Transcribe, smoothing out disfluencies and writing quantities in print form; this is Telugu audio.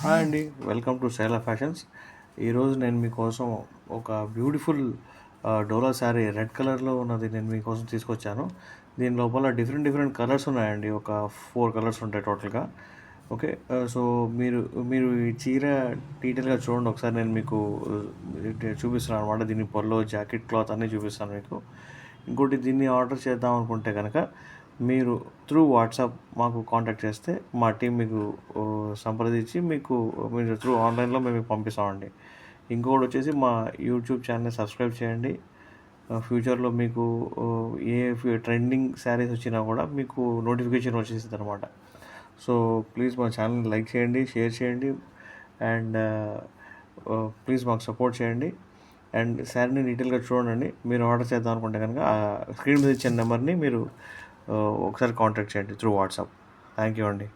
హాయ్ అండి, వెల్కమ్ టు శైల ఫ్యాషన్స్. ఈరోజు నేను మీకోసం ఒక బ్యూటిఫుల్ డోలా శారీ రెడ్ కలర్లో ఉన్నది నేను మీకోసం తీసుకొచ్చాను. దీని లోపల డిఫరెంట్ కలర్స్ ఉన్నాయండి. ఒక 4 కలర్స్ ఉంటాయి టోటల్గా. ఓకే, సో మీరు మీరు ఈ చీర డీటెయిల్గా చూడండి ఒకసారి. నేను మీకు చూపిస్తున్నాను అనమాట. దీని పొల్లో జాకెట్ క్లాత్ అన్నీ చూపిస్తాను మీకు. ఇంకోటి, దీన్ని ఆర్డర్ చేద్దాం అనుకుంటే కనుక మీరు త్రూ వాట్సాప్ మాకు కాంటాక్ట్ చేస్తే మా టీం మీకు సంప్రదించి మీరు త్రూ ఆన్లైన్లో మేము పంపిస్తామండి. ఇంకొకటి వచ్చేసి, మా యూట్యూబ్ ఛానల్ని సబ్స్క్రైబ్ చేయండి. ఫ్యూచర్లో మీకు ఏ ట్రెండింగ్ శారీస్ వచ్చినా కూడా మీకు నోటిఫికేషన్ వచ్చేసింది అనమాట. సో ప్లీజ్ మా ఛానల్ని లైక్ చేయండి, షేర్ చేయండి, అండ్ ప్లీజ్ మాకు సపోర్ట్ చేయండి. అండ్ శారీని డీటెయిల్గా చూడండి. మీరు ఆర్డర్ చేద్దాం అనుకుంటే కనుక స్క్రీన్ మీద ఇచ్చిన నెంబర్ని మీరు ఒకసారి కాంటాక్ట్ చేయండి త్రూ వాట్సాప్. థ్యాంక్ యూ అండి.